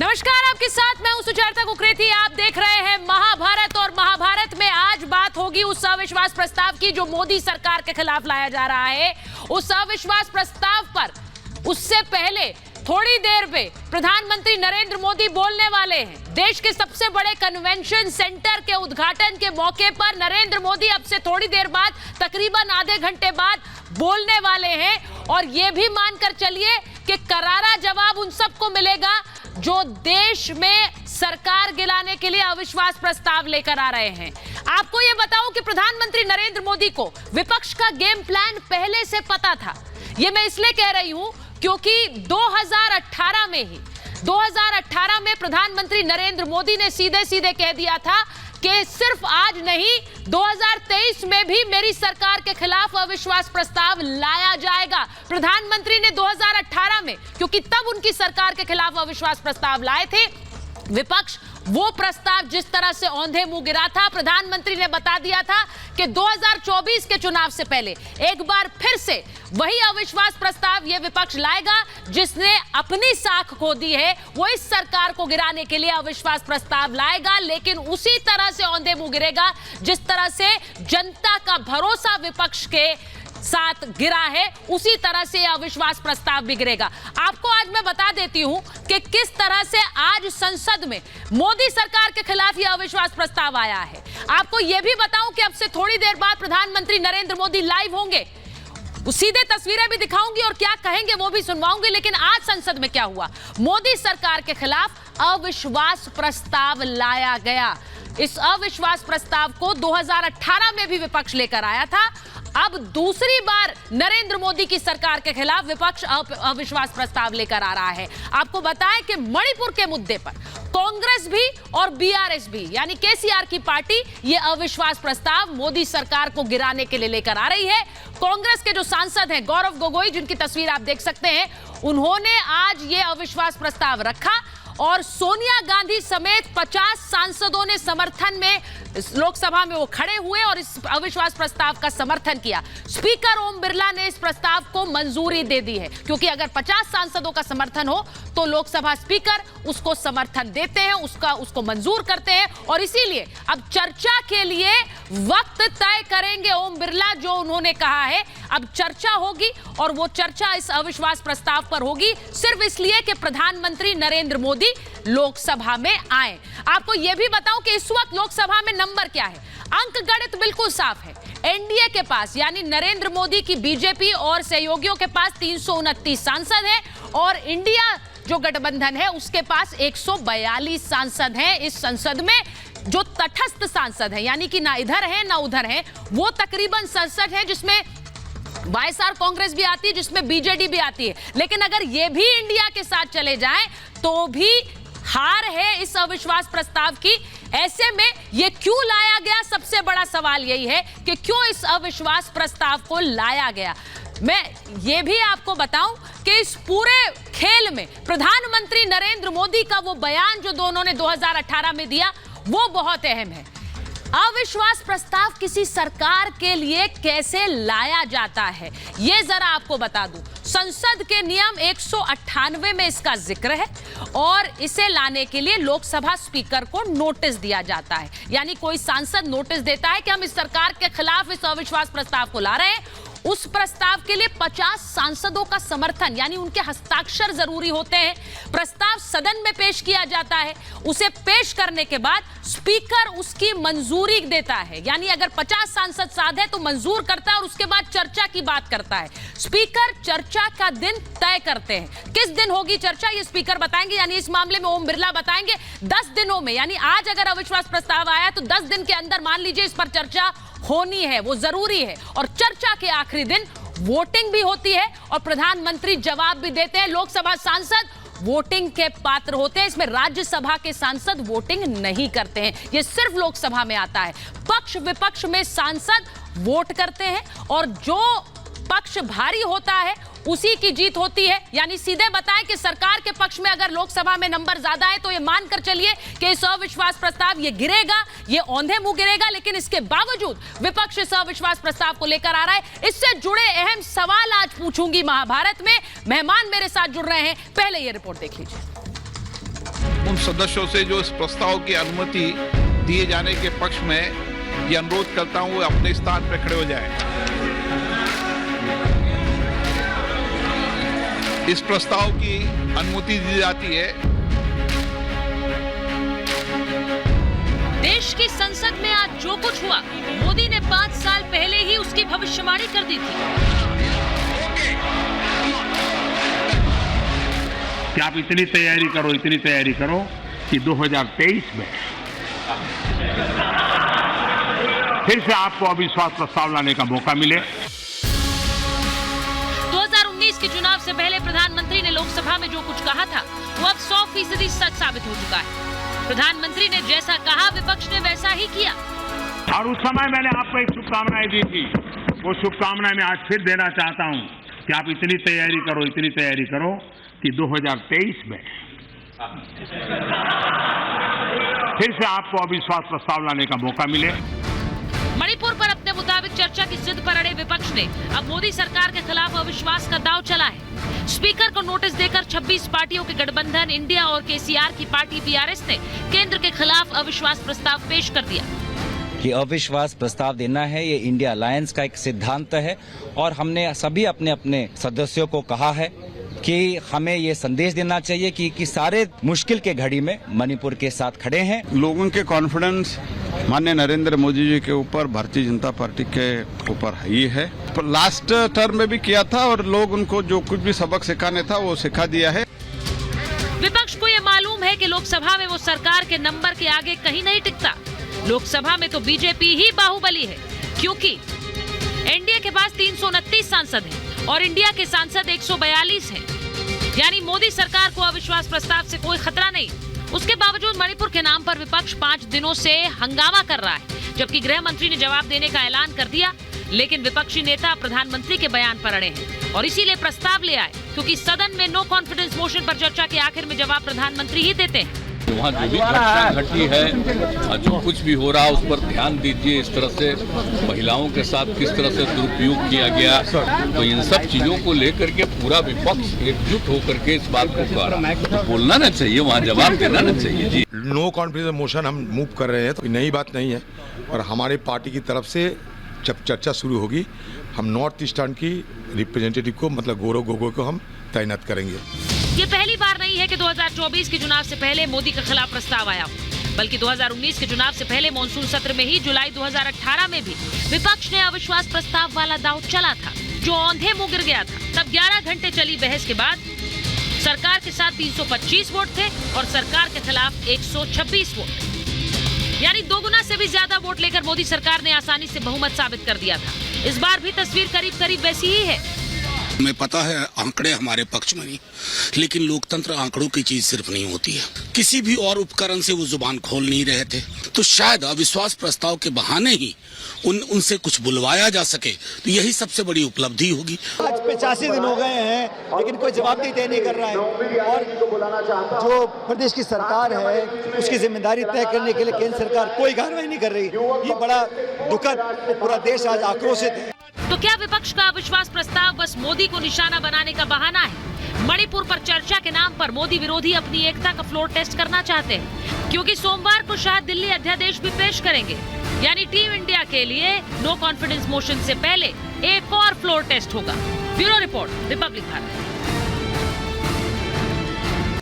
नमस्कार, आपके साथ मैं हूं सुचेता कुकरेती। आप देख रहे हैं महाभारत और महाभारत में आज बात होगी उस अविश्वास प्रस्ताव की जो मोदी सरकार के खिलाफ लाया जा रहा है। उस अविश्वास प्रस्ताव पर उससे पहले थोड़ी देर में प्रधानमंत्री नरेंद्र मोदी बोलने वाले हैं। देश के सबसे बड़े कन्वेंशन सेंटर के उद्घाटन के मौके पर नरेंद्र मोदी अब से थोड़ी देर बाद तकरीबन आधे घंटे बाद बोलने वाले हैं और यह भी मानकर चलिए कि करारा जवाब उन सबको मिलेगा जो देश में सरकार गिराने के लिए अविश्वास प्रस्ताव लेकर आ रहे हैं। आपको यह बताऊं कि प्रधानमंत्री नरेंद्र मोदी को विपक्ष का गेम प्लान पहले से पता था। यह मैं इसलिए कह रही हूं क्योंकि 2018 में प्रधानमंत्री नरेंद्र मोदी ने सीधे सीधे कह दिया था कि सिर्फ आज नहीं 2023 में भी मेरी सरकार के खिलाफ अविश्वास प्रस्ताव लाया जाएगा। प्रधानमंत्री ने 2018 में, क्योंकि तब उनकी सरकार के खिलाफ अविश्वास प्रस्ताव लाए थे, विपक्ष वो प्रस्ताव जिस तरह से औंधे मुंह गिरा था, प्रधानमंत्री ने बता दिया था कि 2024 के चुनाव से पहले एक बार फिर से वही अविश्वास प्रस्ताव ये विपक्ष लाएगा जिसने अपनी साख खो दी है। वो इस सरकार को गिराने के लिए अविश्वास प्रस्ताव लाएगा, लेकिन उसी तरह से औंधे मुंह गिरेगा जिस तरह से जनता का भरोसा विपक्ष के साथ गिरा है, उसी तरह से अविश्वास प्रस्ताव भी गिरेगा। आपको आज मैं बता देती हूं कि किस तरह से आज संसद में मोदी सरकार के खिलाफ यह अविश्वास प्रस्ताव आया है। आपको यह भी बताऊं कि अब से थोड़ी देर बाद प्रधानमंत्री नरेंद्र मोदी लाइव होंगे, सीधे तस्वीरें भी दिखाऊंगी और क्या कहेंगे वो भी सुनवाऊंगी। लेकिन आज संसद में क्या हुआ, मोदी सरकार के खिलाफ अविश्वास प्रस्ताव लाया गया। इस अविश्वास प्रस्ताव को 2018 में भी विपक्ष लेकर आया था। अब दूसरी बार नरेंद्र मोदी की सरकार के खिलाफ विपक्ष अविश्वास प्रस्ताव लेकर आ रहा है। आपको बताएं कि मणिपुर के मुद्दे पर कांग्रेस भी और बीआरएस भी, यानी केसीआर की पार्टी, ये अविश्वास प्रस्ताव मोदी सरकार को गिराने के लिए लेकर आ रही है। कांग्रेस के जो सांसद हैं गौरव गोगोई, जिनकी तस्वीर आप देख सकते हैं, उन्होंने आज ये अविश्वास प्रस्ताव रखा और सोनिया गांधी समेत 50 सांसदों ने समर्थन में लोकसभा में वो खड़े हुए और इस अविश्वास प्रस्ताव का समर्थन किया। स्पीकर ओम बिरला ने इस प्रस्ताव को मंजूरी दे दी है, क्योंकि अगर 50 सांसदों का समर्थन हो तो लोकसभा स्पीकर उसको समर्थन देते हैं, उसको मंजूर करते हैं। और इसीलिए अब चर्चा के लिए वक्त तय करेंगे ओम बिरला, जो उन्होंने कहा है। अब चर्चा होगी और वो चर्चा इस अविश्वास प्रस्ताव पर होगी सिर्फ इसलिए कि प्रधानमंत्री नरेंद्र मोदी लोकसभा में आए। आपको यह भी बताऊं कि इस वक्त लोकसभा में नंबर क्या है। अंक गणित बिल्कुल साफ है। एनडीए के पास, यानी नरेंद्र मोदी की बीजेपी और सहयोगियों के पास 329 सांसद हैं और इंडिया जो गठबंधन है उसके पास 142 सांसद हैं। इस संसद में जो तटस्थ सांसद हैं, यानी कि ना इधर हैं ना उधर हैं, वो तकरीबन 67 हैं, जिसमें वाईएसआर कांग्रेस भी आती है, जिसमें बीजेडी भी आती है। लेकिन अगर ये भी इंडिया के साथ चले जाएं तो भी हार है इस अविश्वास प्रस्ताव की। ऐसे में ये क्यों लाया गया, सबसे बड़ा सवाल यही है कि क्यों इस अविश्वास प्रस्ताव को लाया गया। मैं ये भी आपको बताऊं कि इस पूरे खेल में प्रधानमंत्री नरेंद्र मोदी का वो बयान जो दोनों ने 2018 में दिया, वो बहुत अहम है। अविश्वास प्रस्ताव किसी सरकार के लिए कैसे लाया जाता है, यह जरा आपको बता दूं। संसद के नियम 198 में इसका जिक्र है और इसे लाने के लिए लोकसभा स्पीकर को नोटिस दिया जाता है। यानी कोई सांसद नोटिस देता है कि हम इस सरकार के खिलाफ इस अविश्वास प्रस्ताव को ला रहे हैं। उस प्रस्ताव के लिए 50 सांसदों का समर्थन, यानी उनके हस्ताक्षर जरूरी होते हैं। प्रस्ताव सदन में पेश किया जाता है। उसे पेश करने के बाद स्पीकर उसकी मंजूरी देता है, यानी अगर 50 सांसद साथ है तो मंजूर करता है और उसके बाद चर्चा की बात करता है। स्पीकर चर्चा का दिन तय करते हैं। किस दिन होगी चर्चा, ये स्पीकर बताएंगे, यानी इस मामले में ओम बिरला बताएंगे। 10 दिनों में, यानी आज अगर अविश्वास प्रस्ताव आया तो 10 दिन के अंदर मान लीजिए इस पर चर्चा होनी है, वो जरूरी है। और चर्चा के आखिरी दिन वोटिंग भी होती है और प्रधानमंत्री जवाब भी देते हैं। लोकसभा सांसद वोटिंग के पात्र होते हैं। इसमें राज्यसभा के सांसद वोटिंग नहीं करते हैं, ये सिर्फ लोकसभा में आता है। पक्ष विपक्ष में सांसद वोट करते हैं और जो पक्ष भारी होता है उसी की जीत होती है। यानी सीधे बताएं कि सरकार के पक्ष में अगर लोकसभा में नंबर ज्यादा है तो ये मानकर चलिए कि इस अविश्वास प्रस्ताव ये गिरेगा, ये औंधे मुंह गिरेगा। लेकिन इसके बावजूद विपक्ष इस अविश्वास प्रस्ताव को लेकर आ रहा है। इससे जुड़े अहम सवाल आज पूछूंगी महाभारत में। मेहमान मेरे साथ जुड़ रहे हैं, पहले ये रिपोर्ट देख लीजिए। उन सदस्यों से जो इस प्रस्ताव की अनुमति दिए जाने के पक्ष में ये अनुरोध करता हूं, वो अपने स्थान पर खड़े हो जाएं। इस प्रस्ताव की अनुमति दी जाती है। देश की संसद में आज जो कुछ हुआ, मोदी ने 5 साल पहले ही उसकी भविष्यवाणी कर दी थी। कि आप इतनी तैयारी करो कि 2023 में फिर से आपको अविश्वास प्रस्ताव लाने का मौका मिले। 2019 के चुनाव से पहले प्रधानमंत्री ने लोकसभा में जो कुछ कहा था, वो अब 100% सच साबित हो चुका है। प्रधानमंत्री ने जैसा कहा, विपक्ष ने वैसा ही किया। और उस समय मैंने आपको एक शुभकामनाएं दी थी, वो शुभकामनाएं मैं आज फिर देना चाहता हूं कि आप इतनी तैयारी करो कि 2023 में फिर से आपको अविश्वास प्रस्ताव लाने का मौका मिले। मणिपुर पर अपने मुताबिक चर्चा की जिद पर अड़े विपक्ष ने अब मोदी सरकार के खिलाफ अविश्वास का दांव चला है। स्पीकर को नोटिस देकर 26 पार्टियों के गठबंधन इंडिया और केसीआर की पार्टी बीआरएस ने केंद्र के खिलाफ अविश्वास प्रस्ताव पेश कर दिया। ये अविश्वास प्रस्ताव देना है, ये इंडिया अलायंस का एक सिद्धांत है और हमने सभी अपने अपने सदस्यों को कहा है कि हमें ये संदेश देना चाहिए कि सारे मुश्किल के घड़ी में मणिपुर के साथ खड़े हैं। लोगों के कॉन्फिडेंस माननीय नरेंद्र मोदी जी के ऊपर, भारतीय जनता पार्टी के ऊपर ही है। लास्ट टर्म में भी किया था और लोग उनको जो कुछ भी सबक सिखाने था वो सिखा दिया है। विपक्ष को ये मालूम है कि लोकसभा में वो सरकार के नंबर के आगे कहीं नहीं टिकता। लोकसभा में तो बीजेपी ही बाहुबली है, क्योंकि एनडीए के पास 329 सांसद हैं और इंडिया के सांसद 142 हैं। यानी मोदी सरकार को अविश्वास प्रस्ताव से कोई खतरा नहीं। उसके बावजूद मणिपुर के नाम पर विपक्ष 5 दिनों से हंगामा कर रहा है, जबकि गृह मंत्री ने जवाब देने का ऐलान कर दिया। लेकिन विपक्षी नेता प्रधानमंत्री के बयान पर अड़े हैं और इसीलिए प्रस्ताव ले आए, क्योंकि सदन में नो कॉन्फिडेंस मोशन पर चर्चा के आखिर में जवाब प्रधानमंत्री ही देते हैं। वहाँ जो भी घटना घटी है, जो कुछ भी हो रहा है उस पर ध्यान दीजिए। इस तरह से महिलाओं के साथ किस तरह से दुरुपयोग किया गया, तो इन सब चीजों को लेकर के पूरा विपक्ष एकजुट होकर के इस बात को कह रहा है, तो बोलना ना चाहिए, वहाँ जवाब देना ना चाहिए। जी, नो कॉन्फिडेंस मोशन हम मूव कर रहे हैं, तो नई बात नहीं है और हमारे पार्टी की तरफ से जब चर्चा शुरू होगी, हम नॉर्थ ईस्टर्न की रिप्रेजेंटेटिव को, मतलब गौरव गोगोई को हम तैनात करेंगे। ये पहली बार नहीं है कि 2024 के चुनाव से पहले मोदी के खिलाफ प्रस्ताव आया हो, बल्कि 2019 के चुनाव से पहले मॉनसून सत्र में ही जुलाई 2018 में भी विपक्ष ने अविश्वास प्रस्ताव वाला दांव चला था, जो औंधे मुंह गिर गया था। तब 11 घंटे चली बहस के बाद सरकार के साथ 325 वोट थे और सरकार के खिलाफ 126 वोट, यानी 2 गुना से भी ज्यादा वोट लेकर मोदी सरकार ने आसानी से बहुमत साबित कर दिया था। इस बार भी तस्वीर करीब करीब वैसी ही है। हमें पता है आंकड़े हमारे पक्ष में नहीं, लेकिन लोकतंत्र आंकड़ों की चीज सिर्फ नहीं होती है। किसी भी और उपकरण से वो जुबान खोल नहीं रहे थे, तो शायद अविश्वास प्रस्ताव के बहाने ही उनसे कुछ बुलवाया जा सके, तो यही सबसे बड़ी उपलब्धि होगी। आज 85 दिन हो गए हैं, लेकिन कोई जवाबदेही तय नहीं कर रहा है और जो प्रदेश की सरकार है उसकी जिम्मेदारी तय करने के लिए केंद्र सरकार कोई कार्रवाई नहीं कर रही। ये बड़ा दुखद, पूरा देश आज आक्रोशित है। तो क्या विपक्ष का अविश्वास प्रस्ताव बस मोदी को निशाना बनाने का बहाना है? मणिपुर पर चर्चा के नाम पर मोदी विरोधी अपनी एकता का फ्लोर टेस्ट करना चाहते हैं, क्योंकि सोमवार को शायद दिल्ली अध्यादेश भी पेश करेंगे। यानी टीम इंडिया के लिए नो कॉन्फिडेंस मोशन से पहले एक और फ्लोर टेस्ट होगा। Bureau report, Republic Bharat.